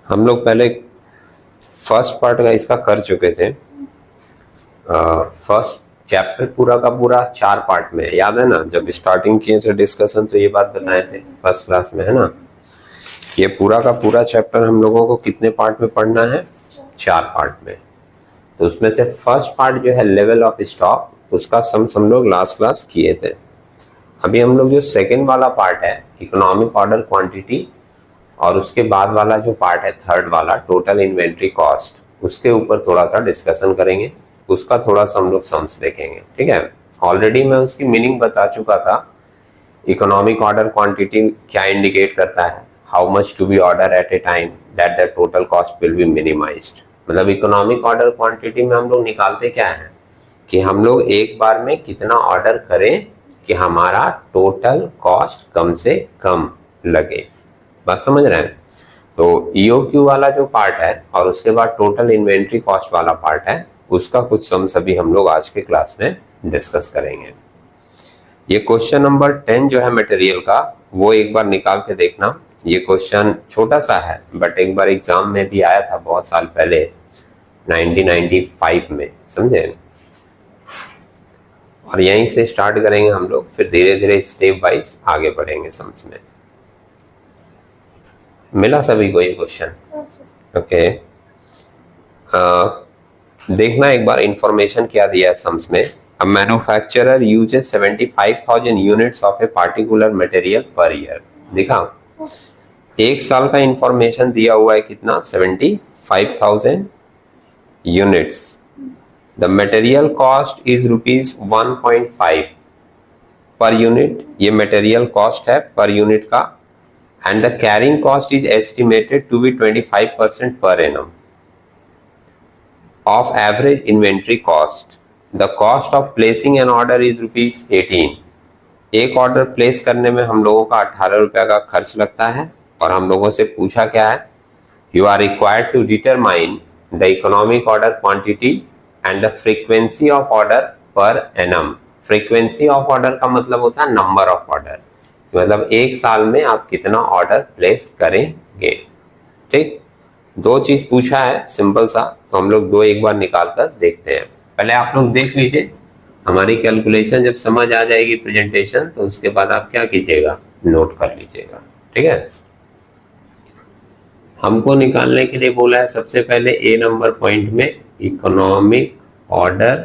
हम लोग पहले फर्स्ट पार्ट का इसका कर चुके थे। फर्स्ट चैप्टर पूरा का पूरा 4 पार्ट में, याद है ना? जब स्टार्टिंग किए थे डिस्कशन तो ये बात बताए थे फर्स्ट क्लास में, है ना? ये पूरा का पूरा चैप्टर हम लोगों को कितने पार्ट में पढ़ना है? 4 पार्ट में। तो उसमें से फर्स्ट पार्ट जो है लेवल ऑफ स्टॉक, उसका हम लोग लास्ट क्लास किए थे। अभी हम लोग जो सेकेंड वाला पार्ट है इकोनॉमिक ऑर्डर क्वांटिटी, और उसके बाद वाला जो पार्ट है थर्ड वाला टोटल इन्वेंट्री कॉस्ट, उसके ऊपर थोड़ा सा डिस्कशन करेंगे। उसका थोड़ा सा हम लोग सम्स देखेंगे, ठीक है? ऑलरेडी मैं उसकी मीनिंग बता चुका था। इकोनॉमिक ऑर्डर क्वांटिटी क्या इंडिकेट करता है? How much to be order at a time that the total cost will be minimised. मतलब इकोनॉमिक ऑर्डर क्वांटिटी में हम लोग निकालते क्या है कि हम लोग एक बार में कितना ऑर्डर करें कि हमारा टोटल कॉस्ट कम से कम लगे। बात समझ रहे हैं? तो ईओक्यू वाला जो पार्ट है और उसके बाद टोटल इन्वेंट्री कॉस्ट वाला पार्ट है, उसका कुछ सम्स अभी हम लोग आज के क्लास में डिस्कस करेंगे। ये क्वेश्चन नंबर 10 जो है मटेरियल का, वो एक बार निकाल के देखना। ये क्वेश्चन छोटा सा है बट एक बार एग्जाम में भी आया था बहुत साल पहले 1995 में, समझे? और यहीं से स्टार्ट करेंगे हम लोग, फिर धीरे धीरे स्टेप वाइज आगे बढ़ेंगे सम्स में। मिला सभी को ये क्वेश्चन? ओके। देखना एक बार इंफॉर्मेशन क्या दिया है सम्स में। A manufacturer uses 75,000 units of a particular material per year। देखा, एक साल का इंफॉर्मेशन दिया हुआ है कितना? 75,000 units. The material cost is ₹1.5 per unit. ये मटेरियल कॉस्ट है पर यूनिट का। And the carrying cost is estimated to be 25% per annum of average inventory cost। The cost of placing an order is ₹18। एक order place करने में हम लोगों का 18 रुपया का खर्च लगता है। और हम लोगों से पूछा क्या है? You are required to determine the economic order quantity and the frequency of order per annum। frequency of order का मतलब होता है number of order, मतलब एक साल में आप कितना ऑर्डर प्लेस करेंगे। ठीक, 2 चीज पूछा है सिंपल सा, तो हम लोग 2 एक बार निकाल कर देखते हैं। पहले आप लोग देख लीजिए, हमारी कैलकुलेशन जब समझ आ जाएगी प्रेजेंटेशन, तो उसके बाद आप क्या कीजिएगा? नोट कर लीजिएगा, ठीक है? हमको निकालने के लिए बोला है सबसे पहले ए नंबर पॉइंट में इकोनॉमिक ऑर्डर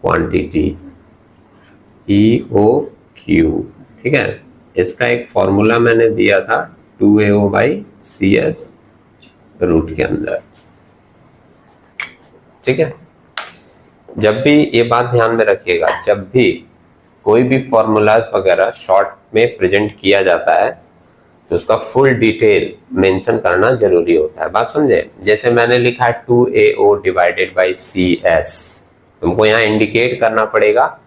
क्वांटिटी, EOQ, ठीक है? इसका एक फॉर्मूला मैंने दिया था 2AO/CS रूट के अंदर, ठीक है? जब भी ये बात ध्यान में रखिएगा, जब भी कोई भी फॉर्मूलाज वगैरह शॉर्ट में प्रेजेंट किया जाता है तो उसका फुल डिटेल मेंशन करना जरूरी होता है। बात समझे? जैसे मैंने लिखा है 2AO/CS, तुमको यहाँ इंडिकेट करना पड़ेगा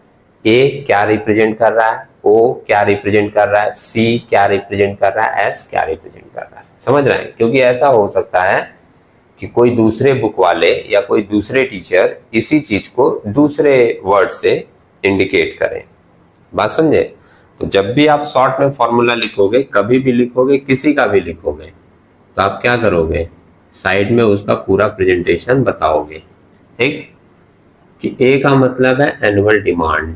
A क्या रिप्रेजेंट कर रहा है, O क्या रिप्रेजेंट कर रहा है, C क्या रिप्रेजेंट कर रहा है, S क्या रिप्रेजेंट कर रहा है। समझ रहे हैं? क्योंकि ऐसा हो सकता है कि कोई दूसरे बुक वाले या कोई दूसरे टीचर इसी चीज को दूसरे वर्ड से इंडिकेट करें। बात समझे? तो जब भी आप शॉर्ट में फॉर्मूला लिखोगे, कभी भी लिखोगे, किसी का भी लिखोगे, तो आप क्या करोगे? साइड में उसका पूरा प्रेजेंटेशन बताओगे, ठीक? कि ए का मतलब है एनुअल डिमांड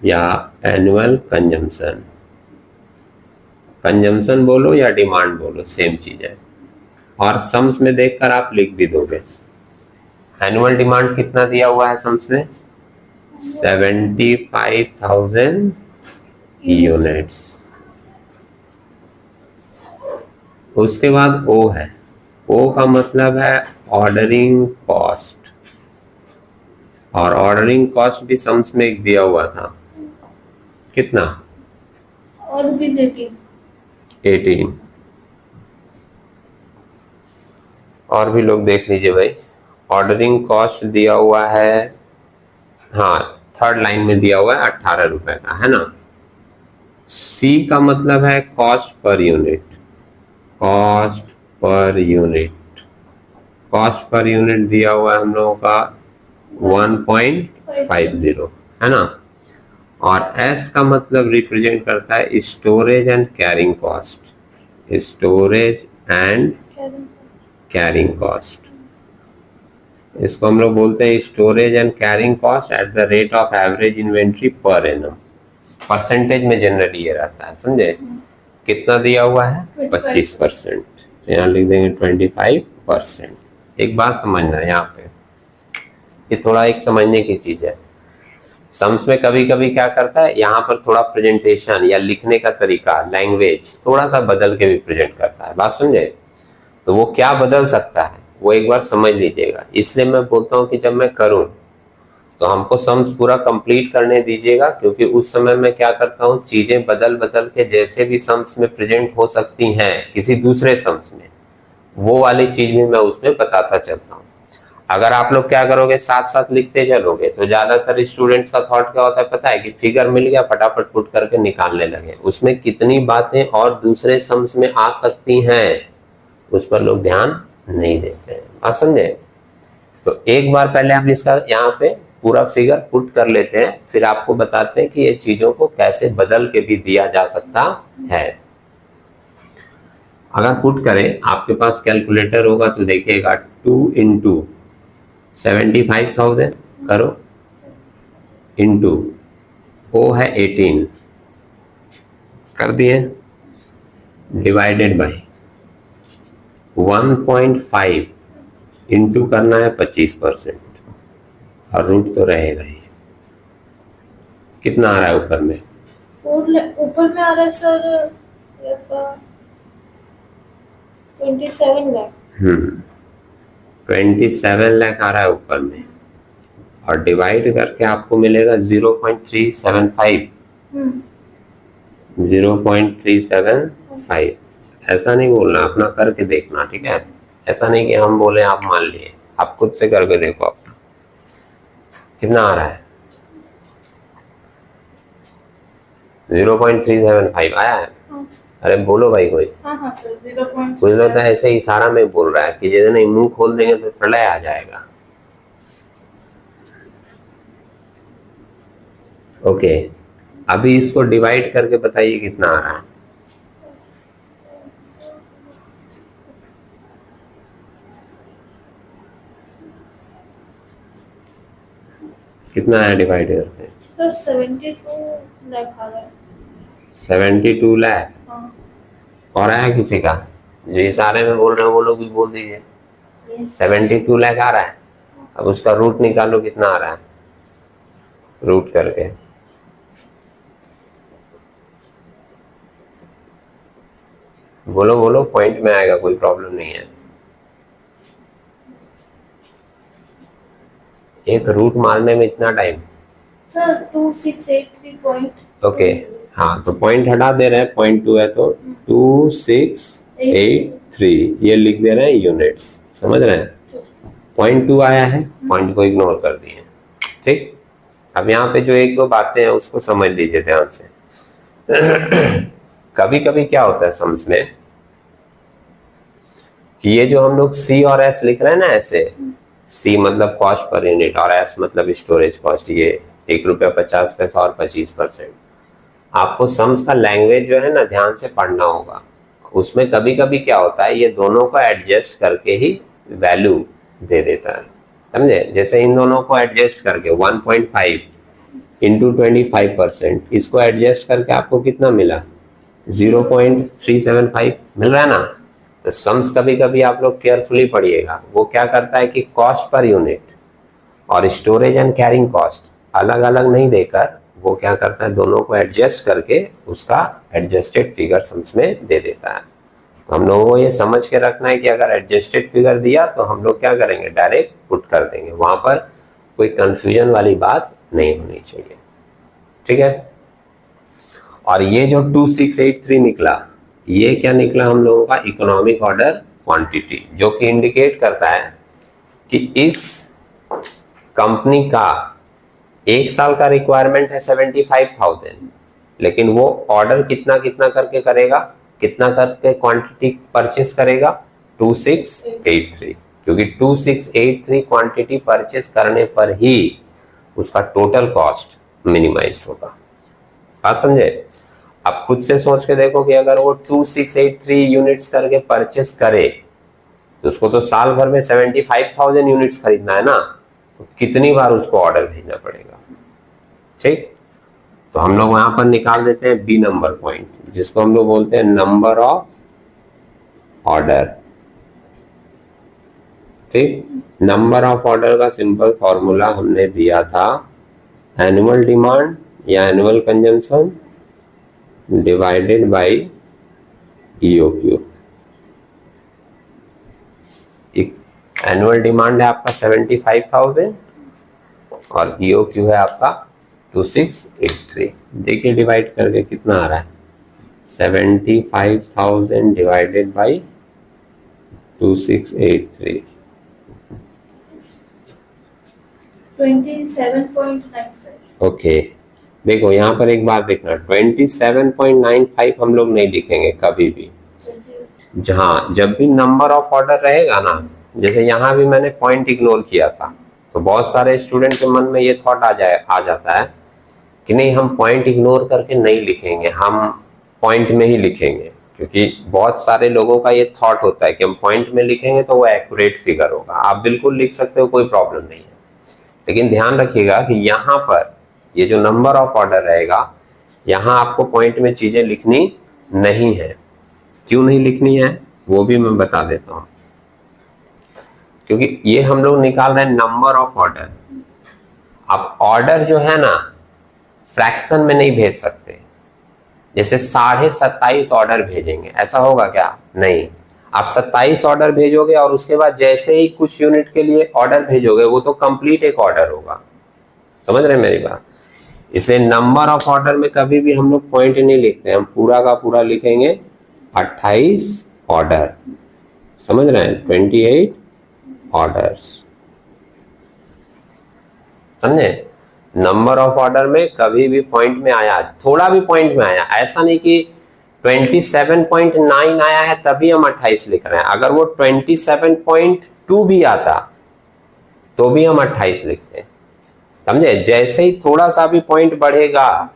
या एनुअल कंजम्पशन। कंजम्पशन बोलो या डिमांड बोलो, सेम चीज है। और सम्स में देखकर आप लिख भी दोगे। एनुअल डिमांड कितना दिया हुआ है सम्स में? 75,000 यूनिट्स। उसके बाद ओ है, ओ का मतलब है ऑर्डरिंग कॉस्ट, और ऑर्डरिंग कॉस्ट भी सम्स में एक दिया हुआ था, कितना? और रुपीज 18। और भी लोग देख लीजिए भाई, ऑर्डरिंग कॉस्ट दिया हुआ है, हाँ, थर्ड लाइन में दिया हुआ है 18 रुपए का, है ना? सी का मतलब है cost per unit. Cost per unit, cost per unit दिया हुआ है हम लोगों का 1.50, है ना? और एस का मतलब रिप्रेजेंट करता है storage and carrying cost. Storage and carrying cost. इसको हम लोग बोलते हैं storage and carrying cost at the rate of average inventory per annum. Percentage में जनरली ये रहता है, समझे? कितना दिया हुआ है? 25%। यहाँ लिख देंगे 25%। एक बात समझना है यहाँ पे, ये थोड़ा एक समझने की चीज है। सम्स में कभी कभी क्या करता है, यहाँ पर थोड़ा प्रेजेंटेशन या लिखने का तरीका, लैंग्वेज थोड़ा सा बदल के भी प्रेजेंट करता है, बात समझे? तो वो क्या बदल सकता है वो एक बार समझ लीजिएगा। इसलिए मैं बोलता हूँ कि जब मैं करूँ तो हमको सम्स पूरा कंप्लीट करने दीजिएगा, क्योंकि उस समय मैं क्या करता हूँ, चीजें बदल बदल के जैसे भी सम्स में प्रेजेंट हो सकती हैं किसी दूसरे सम्स में, वो वाली चीज भी मैं उसमें बताता चलता हूँ। अगर आप लोग क्या करोगे, साथ साथ लिखते चलोगे तो ज्यादातर स्टूडेंट्स का थॉट क्या होता है पता है, कि फिगर मिल गया फटाफट पुट करके निकालने लगे। उसमें कितनी बातें और दूसरे सम्स में आ सकती हैं उस पर लोग ध्यान नहीं देते हैं, बात समझे? तो एक बार पहले हम इसका यहाँ पे पूरा फिगर पुट कर लेते हैं, फिर आपको बताते हैं कि ये चीजों को कैसे बदल के भी दिया जा सकता है। अगर पुट करें, आपके पास कैलकुलेटर होगा तो देखिएगा 2 इंटू 75,000 करो, इंटू ओ है 18 कर दिए, डिवाइडेड बाय 1.5 इंटू करना है 25%, और रूट तो रहेगा ही। कितना आ रहा है ऊपर में? ऊपर में आ रहा है सर 27 लाख। 27 लाख आ रहा है ऊपर में, और डिवाइड करके आपको मिलेगा 0.375। 0.375। ऐसा नहीं बोलना, अपना करके देखना, ठीक है? ऐसा नहीं कि हम बोले आप मान लिए, आप खुद से करके देखो अपना कितना आ रहा है। 0.375 आया है? अरे बोलो भाई कोई। हाँ सर, 0.375। कुछ लोग तो ऐसे इशारा में बोल रहा है कि जैसे नहीं मुंह खोल देंगे तो प्रलय आ जाएगा। ओके, अभी इसको डिवाइड करके बताइए कितना आ रहा है। कितना है डिवाइड करके? सर 72 लाख आ रहा है। 72 लाख। हाँ। और आया किसी का? जो इशारे में बोल रहे हैं वो लोग भी बोल दीजिए। 72 लाख आ रहा है। अब उसका रूट निकालो कितना आ रहा है, रूट करके। बोलो बोलो, पॉइंट में आएगा, कोई प्रॉब्लम नहीं है। एक रूट मारने में इतना टाइम? Sir 2683 point. ओके, हाँ तो पॉइंट हटा दे रहे हैं, 0.2 है तो 2683 ये लिख दे रहे हैं यूनिट्स, समझ रहे हैं? 0.2 आया है, पॉइंट को इग्नोर कर दिए, ठीक? अब यहाँ पे जो एक दो बातें हैं उसको समझ लीजिए ध्यान से। कभी कभी क्या होता है सम्स में कि ये जो हम लोग सी और एस लिख रहे हैं ना, ऐसे सी मतलब कॉस्ट पर यूनिट और एस मतलब स्टोरेज कॉस्ट, ये ₹1.50 और 25%। आपको सम्स का लैंग्वेज जो है ना ध्यान से पढ़ना होगा। उसमें कभी कभी क्या होता है, ये दोनों को एडजस्ट करके ही वैल्यू दे देता है, समझे? जैसे इन दोनों को एडजस्ट करके 1.5 इंटू 25%, इसको एडजस्ट करके आपको कितना मिला? 0.375 मिल रहा है ना। तो सम्स कभी कभी आप लोग केयरफुली पढ़िएगा, वो क्या करता है कि कॉस्ट पर यूनिट और स्टोरेज एंड कैरिंग कॉस्ट अलग अलग नहीं देकर वो क्या करता है, दोनों को एडजस्ट करके उसका एडजस्टेड फिगर सम्स में दे देता है। तो हम लोगों को ये समझ के रखना है कि अगर एडजस्टेड फिगर दिया तो हम लोग क्या करेंगे, डायरेक्ट पुट कर देंगे, वहां पर कोई कंफ्यूजन वाली बात नहीं होनी चाहिए, ठीक है? और ये जो 2683 निकला, ये क्या निकला हम लोगों का? इकोनॉमिक ऑर्डर क्वांटिटी, जो कि इंडिकेट करता है कि इस कंपनी का एक साल का रिक्वायरमेंट है 75,000, लेकिन वो ऑर्डर कितना कितना करके करेगा, कितना करके क्वांटिटी परचेस करेगा? 2683, क्योंकि 2683 क्वांटिटी परचेस करने पर ही उसका टोटल कॉस्ट मिनिमाइज्ड होगा, बात समझे? अब खुद से सोच के देखो कि अगर वो 2683 यूनिट्स करके परचेस करे तो उसको तो साल भर में 75,000 यूनिट्स खरीदना है ना, तो कितनी बार उसको ऑर्डर भेजना पड़ेगा। ठीक, तो हम लोग वहां पर निकाल देते हैं बी नंबर पॉइंट, जिसको हम लोग बोलते हैं नंबर ऑफ ऑर्डर। ठीक, नंबर ऑफ ऑर्डर का सिंपल फॉर्मूला हमने दिया था एनुअल डिमांड या annual consumption divided by EOQ। Annual demand है आपका 75,000 और EOQ है आपका 2683। देखिए डिवाइड करके कितना आ रहा है, 75,000 डिवाइडेड बाय 2683, 27.95। ओके। देखो यहाँ पर एक बात देखना, 27.95 हम लोग नहीं लिखेंगे कभी भी। जहाँ जब भी नंबर ऑफ ऑर्डर रहेगा ना, जैसे यहाँ भी मैंने पॉइंट इग्नोर किया था, तो बहुत सारे स्टूडेंट के मन में ये थॉट आ जाता है कि नहीं हम पॉइंट इग्नोर करके नहीं लिखेंगे, हम पॉइंट में ही लिखेंगे, क्योंकि बहुत सारे लोगों का ये थॉट होता है कि हम पॉइंट में लिखेंगे तो वो एक्यूरेट फिगर होगा। आप बिल्कुल लिख सकते हो, कोई प्रॉब्लम नहीं है, लेकिन ध्यान रखिएगा कि यहाँ पर ये जो नंबर ऑफ ऑर्डर रहेगा, यहाँ आपको पॉइंट में चीजें लिखनी नहीं है। क्यों नहीं लिखनी है वो भी मैं बता देता हूँ, क्योंकि ये हम लोग निकाल रहे हैं नंबर ऑफ ऑर्डर। अब ऑर्डर जो है ना फ्रैक्शन में नहीं भेज सकते, जैसे 27.5 ऑर्डर भेजेंगे, ऐसा होगा क्या? नहीं। आप 27 ऑर्डर भेजोगे और उसके बाद जैसे ही कुछ यूनिट के लिए ऑर्डर भेजोगे वो तो कंप्लीट एक ऑर्डर होगा। समझ रहे हैं मेरी बात? इसलिए नंबर ऑफ ऑर्डर में कभी भी हम लोग पॉइंट नहीं लिखते, हम पूरा का पूरा लिखेंगे 28 ऑर्डर। समझ रहे हैं? 28 ऑर्डर्स। समझे? नंबर ऑफ ऑर्डर में कभी भी पॉइंट में आया, थोड़ा भी पॉइंट में आया, ऐसा नहीं कि 27.9 आया है तभी हम 28 लिख रहे हैं। अगर वो 27.2 भी आता तो भी हम 28 लिखते हैं। समझे? जैसे ही थोड़ा सा भी पॉइंट बढ़ेगा,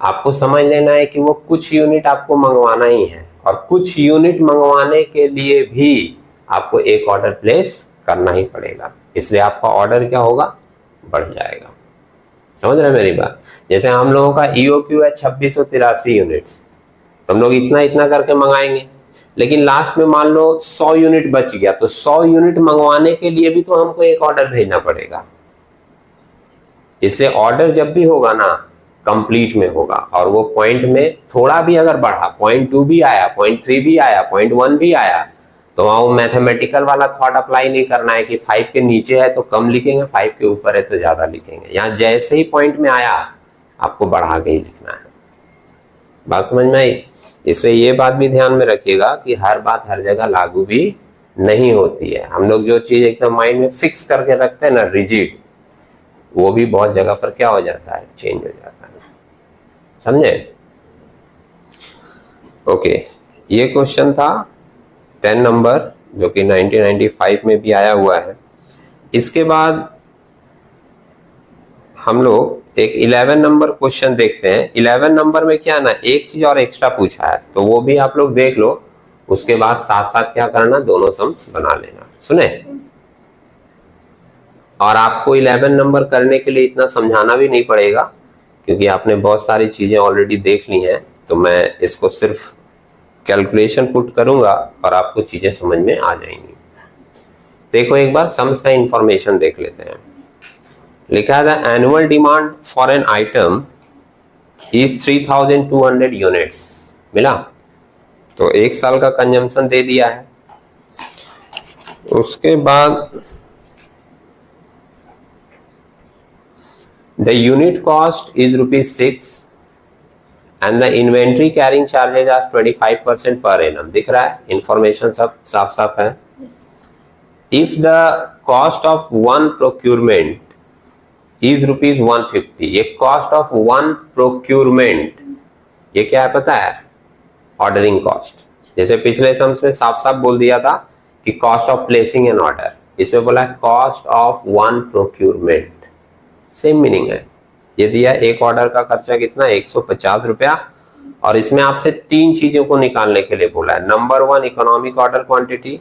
आपको समझ लेना है कि वो कुछ यूनिट आपको मंगवाना ही है, और कुछ यूनिट मंगवाने के लिए भी आपको एक ऑर्डर प्लेस करना ही पड़ेगा। इसलिए आपका ऑर्डर क्या होगा? बढ़ जाएगा। समझ रहे हैं मेरी बात? जैसे हम लोगों का EOQ है 2683 यूनिट्स, तो हम लोग इतना इतना करके मंगाएंगे, लेकिन लास्ट में मान लो 100 यूनिट बच गया, तो 100 यूनिट मंगवाने के लिए भी तो हमको एक ऑर्डर भेजना पड़ेगा। इसलिए ऑर्डर जब भी होगा ना कंप्लीट में होगा, और वो पॉइंट में थोड़ा भी अगर बढ़ा, 0.2 भी आया, 0.3 भी आया, 0.1 भी आया, तो वहां वो मैथमेटिकल वाला थॉट अप्लाई नहीं करना है कि 5 के नीचे है तो कम लिखेंगे, 5 के ऊपर है तो ज्यादा लिखेंगे। यहाँ जैसे ही पॉइंट में आया आपको बढ़ा के ही लिखना है। बात समझ में आई? इसलिए ये बात भी ध्यान में रखिएगा कि हर बात हर जगह लागू भी नहीं होती है। हम लोग जो चीज एकदम माइंड में फिक्स करके रखते हैं ना, रिजिड, वो भी बहुत जगह पर क्या हो जाता है? चेंज हो जाता है। समझे? ओके, ये क्वेश्चन था 10 नंबर, जो कि 1995 में भी आया हुआ है। इसके बाद हम लोग एक 11 नंबर क्वेश्चन देखते हैं। 11 नंबर में क्या ना, एक चीज और एक्स्ट्रा पूछा है, तो वो भी आप लोग देख लो। उसके बाद साथ साथ क्या करना, दोनों सम्स बना लेना। सुने? और आपको 11 नंबर करने के लिए इतना समझाना भी नहीं पड़ेगा, क्योंकि आपने बहुत सारी चीजें ऑलरेडी देख ली हैं। तो मैं इसको सिर्फ कैलकुलेशन पुट करूंगा और आपको चीजें समझ में आ जाएंगी। देखो एक बार सम्स का इंफॉर्मेशन देख लेते हैं। लिखा है annual demand for an item is 3200 units. मिला? तो एक साल का कंजम्पशन दे दिया है। उसके बाद the unit cost is ₹6 and the inventory carrying charges are 25% per annum। दिख रहा है? इंफॉर्मेशन सब साफ साफ है। If the cost of one procurement is ₹150, ये cost of one procurement, ये क्या है पता है? Ordering cost. जैसे पिछले सम्स में साफ साफ बोल दिया था कि cost of placing an order, इसमें बोला है cost of one procurement. Same meaning है। ये दिया एक ऑर्डर का खर्चा कितना, 150 रुपया, और इसमें आपसे 3 चीजों को निकालने के लिए बोला है। Number 1 economic order quantity,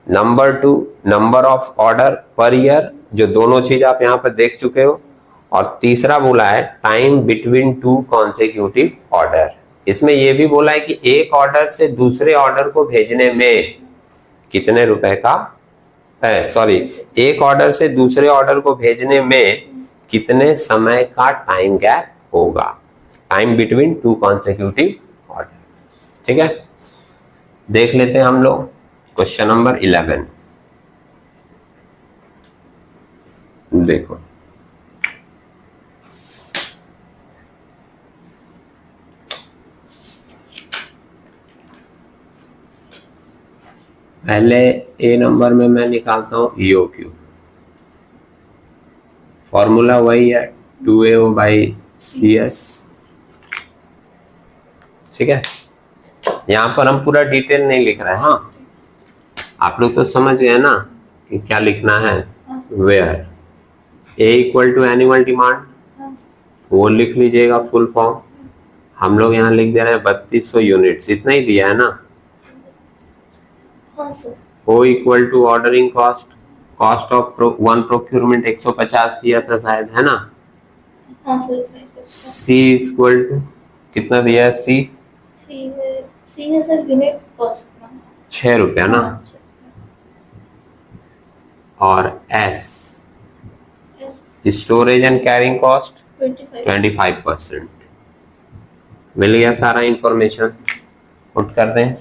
number 2 number of order per year, जो दोनों चीज आप यहाँ पर देख चुके हो, और तीसरा बोला है टाइम बिटवीन 2 कॉन्सेक्यूटिव ऑर्डर। इसमें यह भी बोला है कि एक ऑर्डर से दूसरे ऑर्डर को भेजने में कितने रुपए का एक ऑर्डर से दूसरे ऑर्डर को भेजने में कितने समय का टाइम गैप होगा, टाइम बिटवीन 2 कॉन्सेक्यूटिव ऑर्डर। ठीक है, देख लेते हैं हम लोग क्वेश्चन नंबर 11। देखो पहले ए नंबर में मैं निकालता हूं EOQ। फॉर्मूला वही है 2AO बाई CS। ठीक है, यहां पर हम पूरा डिटेल नहीं लिख रहे हैं। हाँ, आप लोग तो समझ गए ना कि क्या लिखना है। Where A equal to annual demand, वो लिख लीजिएगा फुल फॉर्म। हम लोग यहाँ लिख दे रहे हैं 3200 यूनिट्स, इतना ही दिया है ना। O equal to ordering cost, cost of one procurement 150 दिया था शायद, है ना। C इक्वल टू कितना दिया है? C है सर यूनिट कॉस्ट 6 रुपया ना। और S storage and carrying cost 25%। मिल गया सारा इंफॉर्मेशन, पुट कर दें,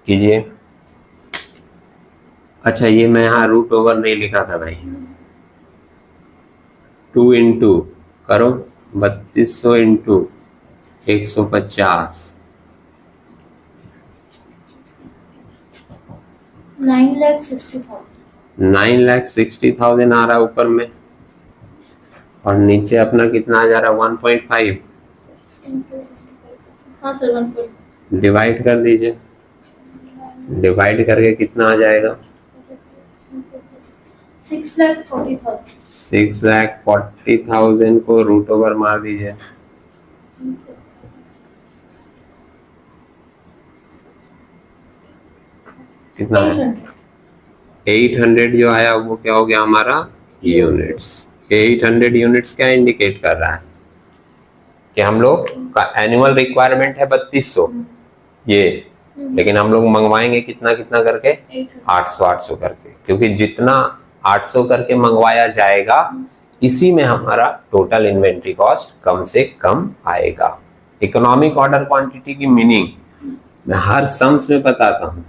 कीजिए। अच्छा, ये मैं यहाँ रूट ओवर नहीं लिखा था भाई। 2 इंटू करो 3200 इंटू 150, 9,60,000 आ रहा है ऊपर में, और नीचे अपना कितना आ जा रहा है? 1.5। हाँ सर 1.5 डिवाइड कर दीजिए, डिवाइड करके कितना आ जाएगा? 6,40,000। 6,40,000 को रूट ओवर मार दीजिए। कितना है? 800 जो आया वो क्या हो गया हमारा? यूनिट्स। 800 यूनिट्स क्या इंडिकेट कर रहा है कि हम लोग का एनुअल रिक्वायरमेंट है 3200 ये, लेकिन हम लोग मंगवाएंगे कितना कितना करके? 800 करके, क्योंकि जितना 800 करके मंगवाया जाएगा इसी में हमारा टोटल इन्वेंट्री कॉस्ट कम से कम आएगा। इकोनॉमिक ऑर्डर क्वांटिटी की मीनिंग मैं हर सम्स में बताता हूँ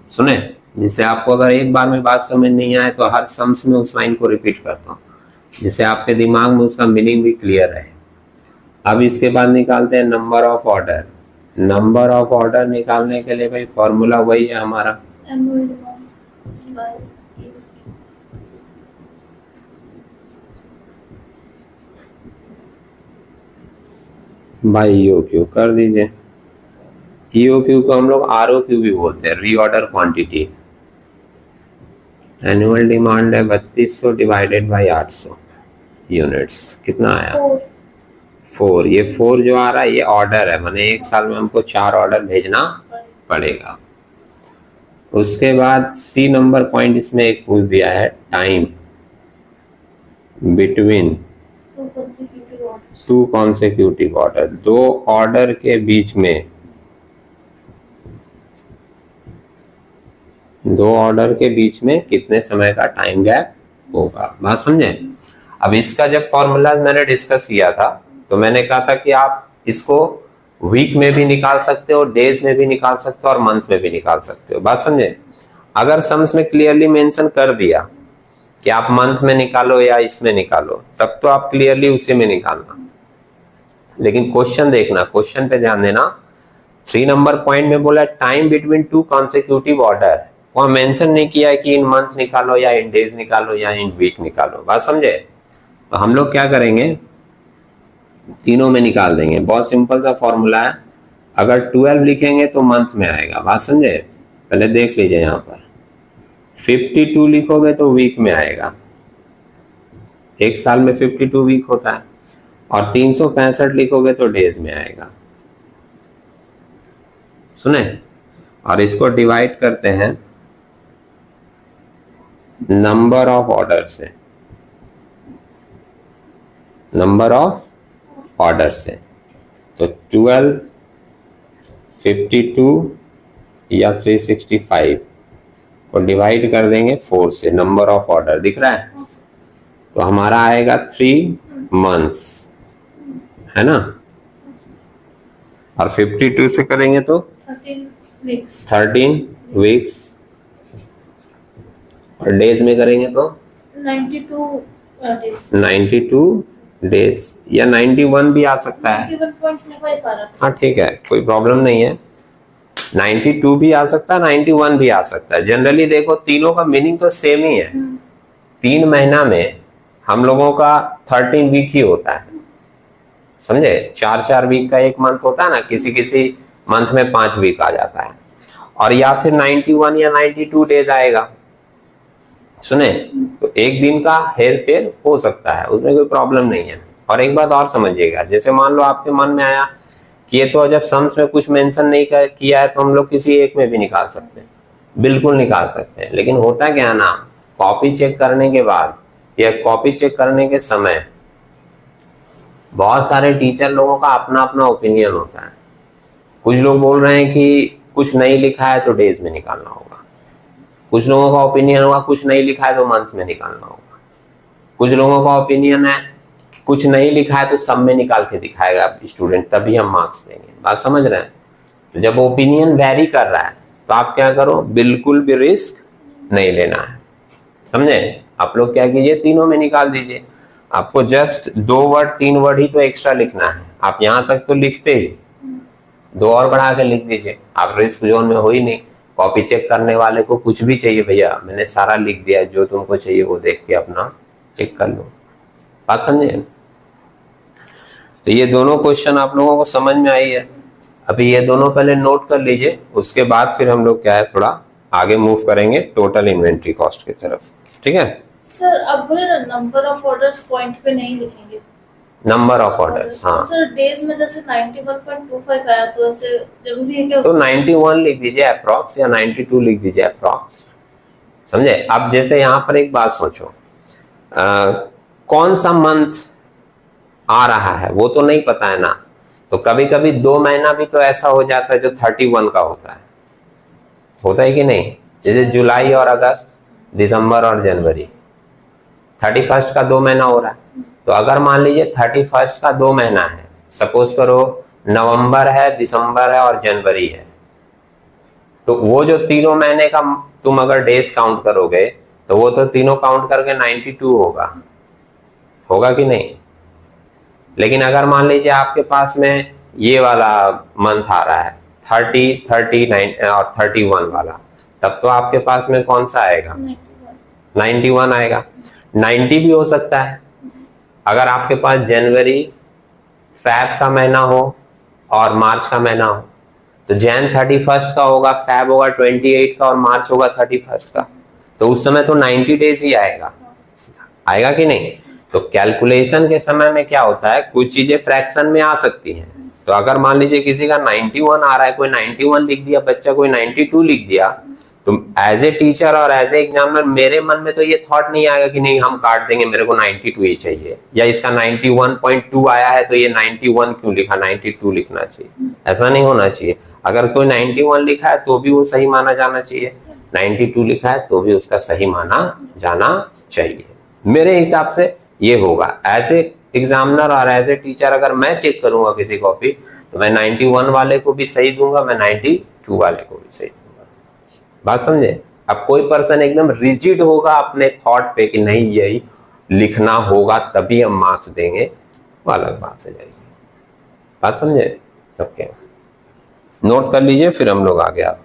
सुने, जिससे आपको अगर एक बार में बात समझ नहीं आए तो हर सम्स में उस लाइन को रिपीट करता हूँ, जिससे आपके दिमाग में उसका मीनिंग भी क्लियर है। अब इसके बाद निकालते हैं number of order. Number of order निकालने के लिए भाई फॉर्मूला वही है हमारा, बाई EOQ कर दीजिए। EOQ को हम लोग ROQ भी बोलते हैं, रीऑर्डर क्वांटिटी। एनुअल डिमांड है 3200 डिवाइडेड बाई 800 यूनिट्स, कितना आया? 4। ये 4 जो आ रहा है ये ऑर्डर है, माने एक साल में हमको 4 ऑर्डर भेजना पड़ेगा। उसके बाद C नंबर पॉइंट इसमें एक पूछ दिया है, time between 2 consecutive order. 2 order के बीच में, 2 ऑर्डर के बीच में कितने समय का टाइम गैप होगा। बात समझे? अब इसका जब फॉर्मूला मैंने डिस्कस किया था तो मैंने कहा था कि आप इसको वीक में भी निकाल सकते हो, डेज में भी निकाल सकते हो और मंथ में भी निकाल सकते हो। बात समझे? अगर सम्स में क्लियरली मेंशन कर दिया कि आप मंथ में निकालो या इसमें निकालो, तब तो आप क्लियरली उसी में निकालना। लेकिन क्वेश्चन देखना, क्वेश्चन पे ध्यान देना। 3 नंबर पॉइंट में बोला टाइम बिटवीन 2 कॉन्सेक्यूटिव ऑर्डर, वहां मेंशन नहीं किया है कि इन मंथ निकालो या इन डेज निकालो या इन वीक निकालो। बात समझे? तो हम लोग क्या करेंगे, तीनों में निकाल देंगे। बहुत सिंपल सा फॉर्मूला है। अगर 12 लिखेंगे तो मंथ में आएगा। बात समझे? पहले देख लीजिए, यहाँ पर 52 लिखोगे तो वीक में आएगा। एक साल में 52 वीक होता है। और 365 लिखोगे तो डेज में आएगा। सुने, और इसको डिवाइड करते हैं नंबर ऑफ ऑर्डर से, नंबर ऑफ ऑर्डर से। तो 12, 52 या 365 को डिवाइड कर देंगे 4 से, नंबर ऑफ ऑर्डर दिख रहा है, तो हमारा आएगा 3 मंथ्स, है ना। और 52 से करेंगे तो 13 वीक्स, और डेज में करेंगे तो 92 डेज या 91 भी आ सकता है। 91.25 आ रहा था। हाँ ठीक है, कोई प्रॉब्लम नहीं है, 92 भी आ सकता है, 91 भी आ सकता है। जनरली देखो तीनों का मीनिंग तो सेम ही है। 3 महीना में हम लोगों का 13 वीक ही होता है, समझे। 4 वीक का एक मंथ होता है ना, किसी किसी मंथ में 5 वीक आ जाता है। और या फिर 91 या 92 डेज आएगा, सुने। तो एक दिन का हेर फेर हो सकता है, उसमें कोई प्रॉब्लम नहीं है। और एक बात और समझिएगा, जैसे मान लो आपके मन में आया कि ये तो जब सम्स में कुछ मेंशन नहीं किया है तो हम लोग किसी एक में भी निकाल सकते हैं, बिल्कुल निकाल सकते हैं। लेकिन होता क्या ना, कॉपी चेक करने के बाद या कॉपी चेक करने के समय बहुत सारे टीचर लोगों का अपना अपना ओपिनियन होता है। कुछ लोग बोल रहे हैं कि कुछ नहीं लिखा है तो डेज में निकालना होगा, कुछ लोगों का ओपिनियन होगा कुछ नहीं लिखा है तो मंथ में निकालना होगा, कुछ लोगों का ओपिनियन है कुछ नहीं लिखा है तो सब में निकाल के दिखाएगा स्टूडेंट, तभी हम मार्क्स देंगे। बात समझ रहे हैं। तो जब ओपिनियन वेरी कर रहा है तो आप क्या करो, बिल्कुल भी रिस्क नहीं लेना है, समझे। आप लोग क्या कीजिए, तीनों में निकाल दीजिए। आपको जस्ट 2 वर्ड 3 वर्ड ही तो एक्स्ट्रा लिखना है, आप यहाँ तक तो लिखते ही, 2 और बढ़ा के लिख दीजिए। आप रिस्क जोन में हो ही नहीं। कॉपी चेक करने वाले को कुछ भी चाहिए, भैया मैंने सारा लिख दिया है, जो तुमको चाहिए वो देख के अपना चेक कर लो। बात समझे। तो ये दोनों क्वेश्चन आप लोगों को समझ में आई है। अभी ये दोनों पहले नोट कर लीजिए, उसके बाद फिर हम लोग क्या है थोड़ा आगे मूव करेंगे टोटल इन्वेंट्री कॉस्ट की तरफ, ठीक है। सर अब बोले ना नंबर ऑफ ऑर्डर्स पॉइंट पे नहीं लिखेंगे, नंबर ऑफ ऑर्डर्स। हाँ सर डेज में जैसे 91.25 आया तो ऐसे जरूरी है क्या? तो 91 लिख दीजिए अप्रॉक्स, या 92 लिख दीजिए अप्रॉक्स, समझे। अब जैसे यहाँ पर एक बात सोचो, कौन सा मंथ आ रहा है वो तो नहीं पता है ना, तो कभी कभी 2 महीना भी तो ऐसा हो जाता है जो 31 का होता है कि नहीं। जैसे जुलाई और अगस्त, दिसंबर और जनवरी, 31 का 2 महीना हो रहा है। तो अगर मान लीजिए 31 का 2 महीना है, सपोज करो नवंबर है, दिसंबर है और जनवरी है, तो वो जो तीनों महीने का तुम अगर डेज काउंट करोगे तो वो तो तीनों काउंट करके 92 होगा कि नहीं। लेकिन अगर मान लीजिए आपके पास में ये वाला मंथ आ रहा है 30, 39 और 31 वाला, तब तो आपके पास में कौन सा आएगा, 91 आएगा। 90 भी हो सकता है अगर आपके पास जनवरी फैब का महीना हो और मार्च का महीना हो। तो जैन 31 का होगा, फैब होगा 28 का और मार्च होगा 31 का, तो उस समय तो 90 डेज ही आएगा कि नहीं। तो कैलकुलेशन के समय में क्या होता है, कुछ चीजें फ्रैक्शन में आ सकती हैं। तो अगर मान लीजिए किसी का 91 आ रहा है, कोई 91 लिख दिया बच्चा, कोई 92 लिख दिया, तो एज ए टीचर और एज ए एग्जामिनर मेरे मन में तो ये थॉट नहीं आएगा कि नहीं हम काट देंगे, मेरे को 92 ही चाहिए, या इसका 91.2 आया है तो ये 91 क्यों लिखा, 92 लिखना चाहिए। ऐसा नहीं होना चाहिए। अगर कोई 91 लिखा है तो भी वो सही माना जाना चाहिए, 92 लिखा है तो भी उसका सही माना जाना चाहिए। मेरे हिसाब से ये होगा। एज ए एग्जामिनर और एज ए टीचर अगर मैं चेक करूंगा किसी कॉपी तो मैं 91 वाले को भी सही दूंगा, मैं 92 वाले को भी सही दूंगा। बात समझे। अब कोई पर्सन एकदम रिजिड होगा अपने थॉट पे कि नहीं यही लिखना होगा तभी हम मार्क्स देंगे, वो अलग बात हो जाएगी। बात समझे। ओके, नोट कर लीजिए फिर हम लोग आगे आते हैं।